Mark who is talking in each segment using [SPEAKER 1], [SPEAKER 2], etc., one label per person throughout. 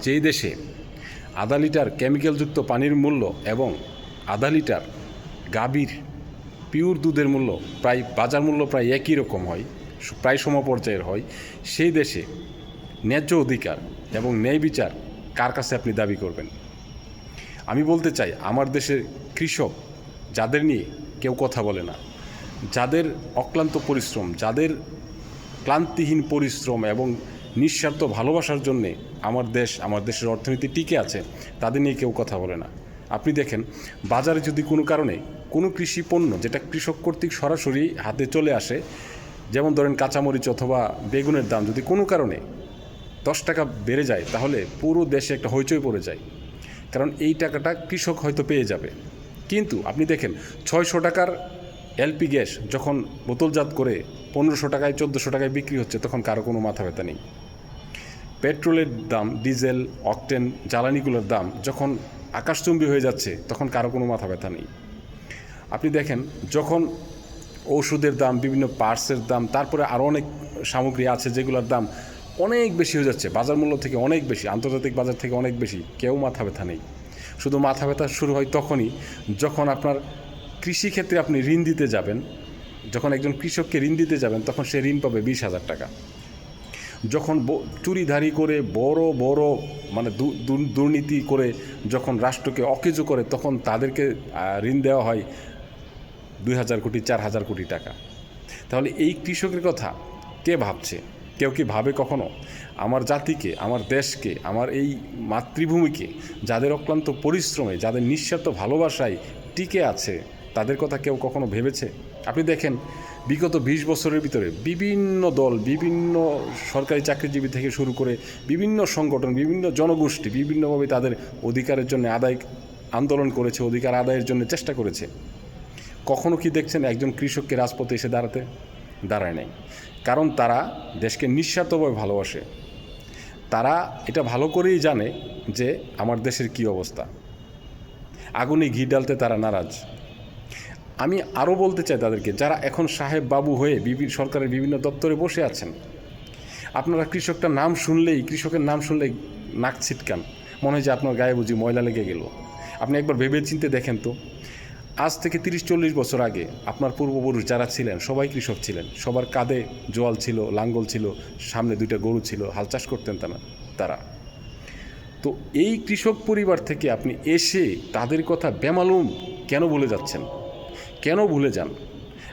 [SPEAKER 1] যেই দেশে আধা লিটার কেমিক্যালযুক্ত পানির মূল্য এবং আধা লিটার গাভীর পিওর দুধের মূল্য প্রায় বাজার মূল্য প্রায় একই রকম হয়, প্রায় সমপর্যায়ের হয়, সেই দেশে ন্যায্য অধিকার এবং ন্যায় বিচার কার কাছে আপনি দাবি করবেন? আমি বলতে চাই, আমার দেশের কৃষক যাদের নিয়ে কেউ কথা বলে না, যাদের অক্লান্ত পরিশ্রম, যাদের ক্লান্তিহীন পরিশ্রম এবং নিঃস্বার্থ ভালোবাসার জন্যে আমার দেশের অর্থনীতি টিকে আছে, তাদের নিয়ে কেউ কথা বলে না। আপনি দেখেন, বাজারে যদি কোনো কারণে কোনো কৃষি পণ্য যেটা কৃষক কর্তৃক সরাসরি হাতে চলে আসে, যেমন ধরেন কাঁচামরিচ অথবা বেগুনের দাম যদি কোনো কারণে 10 টাকা বেড়ে যায়, তাহলে পুরো দেশে একটা হইচই পড়ে যায়, কারণ এই টাকাটা কৃষক হয়তো পেয়ে যাবে। কিন্তু আপনি দেখেন 600 টাকার এলপি গ্যাস যখন বোতলজাত করে 1500 টাকায় 1400 টাকায় বিক্রি হচ্ছে, তখন কারো কোনো মাথা ব্যথা নেই। পেট্রোলের দাম, ডিজেল, অকটেন জ্বালানিগুলোর দাম যখন আকাশচুম্বী হয়ে যাচ্ছে, তখন কারো কোনো মাথা ব্যথা নেই। আপনি দেখেন, যখন ওষুধের দাম, বিভিন্ন পার্টসের দাম, তারপরে আরও অনেক সামগ্রী আছে যেগুলোর দাম অনেক বেশি হয়ে যাচ্ছে, বাজার মূল্য থেকে অনেক বেশি, আন্তর্জাতিক বাজার থেকে অনেক বেশি, কেউ মাথা ব্যথা নেই। শুধু মাথা ব্যথা শুরু হয় তখনই যখন আপনার কৃষিক্ষেত্রে আপনি ঋণ দিতে যাবেন, যখন একজন কৃষককে ঋণ দিতে যাবেন, তখন সে ঋণ পাবে 20,000 টাকা। যখন চুরিধারি করে বড় বড় মানে দুর্নীতি করে যখন রাষ্ট্রকে অকেজো করে, তখন তাদেরকে ঋণ দেওয়া হয় 2,000 কোটি 4,000 কোটি টাকা। তাহলে এই কৃষকের কথা কে ভাবছে? কেউ কি ভাবে কখনো? আমার জাতিকে, আমার দেশকে, আমার এই মাতৃভূমিকে, যাদের অক্লান্ত পরিশ্রমে, যাদের নিঃস্বার্থ ভালোবাসায় টিকে আছে, তাদের কথা কেউ কখনো ভেবেছে? আপনি দেখেন, বিগত 20 বছরের ভিতরে বিভিন্ন দল, বিভিন্ন সরকারি চাকরিজীবী থেকে শুরু করে বিভিন্ন সংগঠন, বিভিন্ন জনগোষ্ঠী বিভিন্নভাবে তাদের অধিকারের জন্য আন্দোলন করেছে, অধিকার আদায়ের জন্য চেষ্টা করেছে। কখনো কি দেখছেন একজন কৃষককে রাজপথে এসে দাঁড়ায় নাই? কারণ তারা দেশকে নিঃস্বার্থভাবে ভালোবাসে। তারা এটা ভালো করেই জানে যে আমার দেশের কি অবস্থা। আগুনে ঘি ডালতে তারা নারাজ। আমি আরও বলতে চাই তাদেরকে, যারা এখন সাহেব বাবু হয়ে সরকারের বিভিন্ন দপ্তরে বসে আছেন, আপনারা কৃষকের নাম শুনলেই নাক ছিটকান, মনে হয় যে আপনার গায়ে বুঝি ময়লা লেগে গেল। আপনি একবার ভেবে চিনতে দেখেন তো, আজ থেকে 30-40 বছর আগে আপনার পূর্বপুরুষ যারা ছিলেন সবাই কৃষক ছিলেন, সবার কাঁধে জোয়াল ছিল, লাঙ্গল ছিল, সামনে 2টা গরু ছিল, হাল চাষ করতেন তারা। তো এই কৃষক পরিবার থেকে আপনি এসে তাদের কথা বেমালুম কেন ভুলে যাচ্ছেন? কেন ভুলে যান?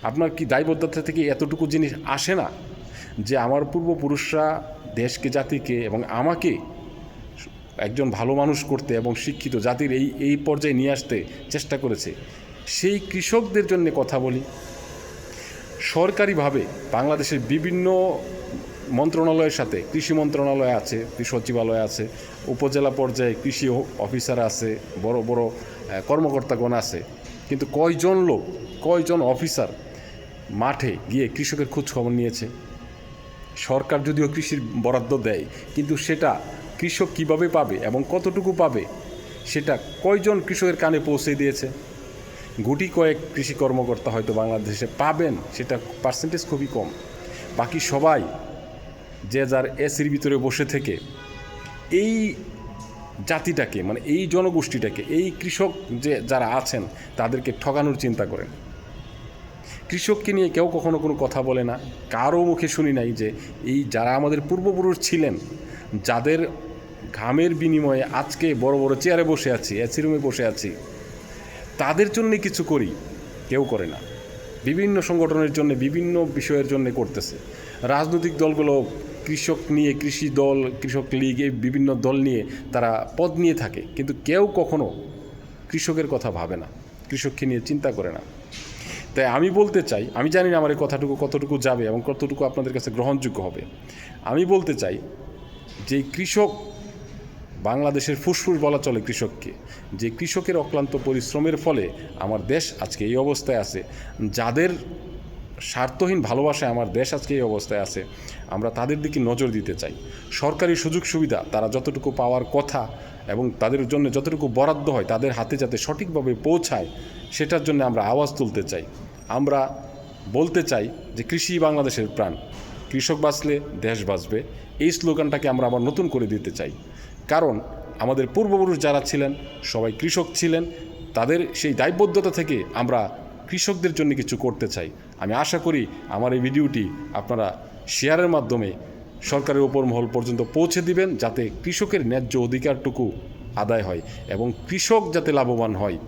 [SPEAKER 1] আপনার কি দায়বদ্ধতা থেকে এতটুকু জিনিস আসে না যে আমার পূর্বপুরুষরা দেশকে, জাতিকে এবং আমাকে একজন ভালো মানুষ করতে এবং শিক্ষিত জাতির এই পর্যায়ে নিয়ে আসতে চেষ্টা করেছে? সেই কৃষকদের জন্য কথা বলি। সরকারিভাবে বাংলাদেশের বিভিন্ন মন্ত্রণালয়ের সাথে, কৃষি মন্ত্রণালয় আছে, কৃষি সচিবালয় আছে, উপজেলা পর্যায়ে কৃষি অফিসার আছে, বড় বড় কর্মকর্তাগণ আছে, কিন্তু কয়জন অফিসার মাঠে গিয়ে কৃষকের খোঁজ খবর নিয়েছে? সরকার যদিও কৃষির বরাদ্দ দেয়, কিন্তু সেটা কৃষক কিভাবে পাবে এবং কতটুকু পাবে, সেটা কয়জন কৃষকের কানে পৌঁছে দিয়েছে? গুটি কয়েক কৃষি কর্মকর্তা হয়তো বাংলাদেশে পাবেন, সেটা পার্সেন্টেজ খুবই কম। বাকি সবাই যে যার এসির ভিতরে বসে থেকে এই জাতিটাকে, মানে এই জনগোষ্ঠীটাকে, এই কৃষক যারা আছেন তাদেরকে ঠকানোর চিন্তা করেন। কৃষককে নিয়ে কেউ কখনো কোনো কথা বলে না। কারও মুখে শুনি নাই যে এই যারা আমাদের পূর্বপুরুষ ছিলেন, যাদের ঘামের বিনিময়ে আজকে বড় বড় চেয়ারে বসে আছি, এসি রুমে বসে আছি, তাদের জন্যে কিছু করি, কেউ করে না। বিভিন্ন সংগঠনের জন্য, বিভিন্ন বিষয়ের জন্য করতেছে। রাজনৈতিক দলগুলো কৃষক নিয়ে, কৃষি দল, কৃষক লীগ, এই বিভিন্ন দল নিয়ে তারা পদ নিয়ে থাকে, কিন্তু কেউ কখনো কৃষকের কথা ভাবে না, কৃষককে নিয়ে চিন্তা করে না। তাই আমি বলতে চাই, আমি জানি না আমার এই কথাটুকু কতটুকু যাবে এবং কতটুকু আপনাদের কাছে গ্রহণযোগ্য হবে। আমি বলতে চাই যে কৃষক বাংলাদেশের ফুসফুস বলা চলে কৃষককে, যে কৃষকের অক্লান্ত পরিশ্রমের ফলে আমার দেশ আজকে এই অবস্থায় আছে, যাদের স্বার্থহীন ভালোবাসায় আমার দেশ আজকে এই অবস্থায় আছে, আমরা তাদের দিকে নজর দিতে চাই। সরকারি সুযোগ সুবিধা তারা যতটুকু পাওয়ার কথা এবং তাদের জন্য যতটুকু বরাদ্দ হয় তাদের হাতে যাতে সঠিকভাবে পৌঁছায়, সেটার জন্য আমরা আওয়াজ তুলতে চাই। আমরা বলতে চাই যে কৃষি বাংলাদেশের প্রাণ, কৃষক বাঁচলে দেশ বাঁচবে, এই স্লোগানটাকে আমরা আবার নতুন করে দিতে চাই। কারণ আমাদের পূর্বপুরুষ যারা ছিলেন সবাই কৃষক ছিলেন, তাদের সেই দায়বদ্ধতা থেকে আমরা কৃষকদের জন্য কিছু করতে চাই। আমি আশা করি আমার এই ভিডিওটি আপনারা শেয়ারের মাধ্যমে সরকারের উপর মহল পর্যন্ত পৌঁছে দিবেন, যাতে কৃষকের ন্যায্য অধিকারটুকু আদায় হয় এবং কৃষক যাতে লাভবান হয়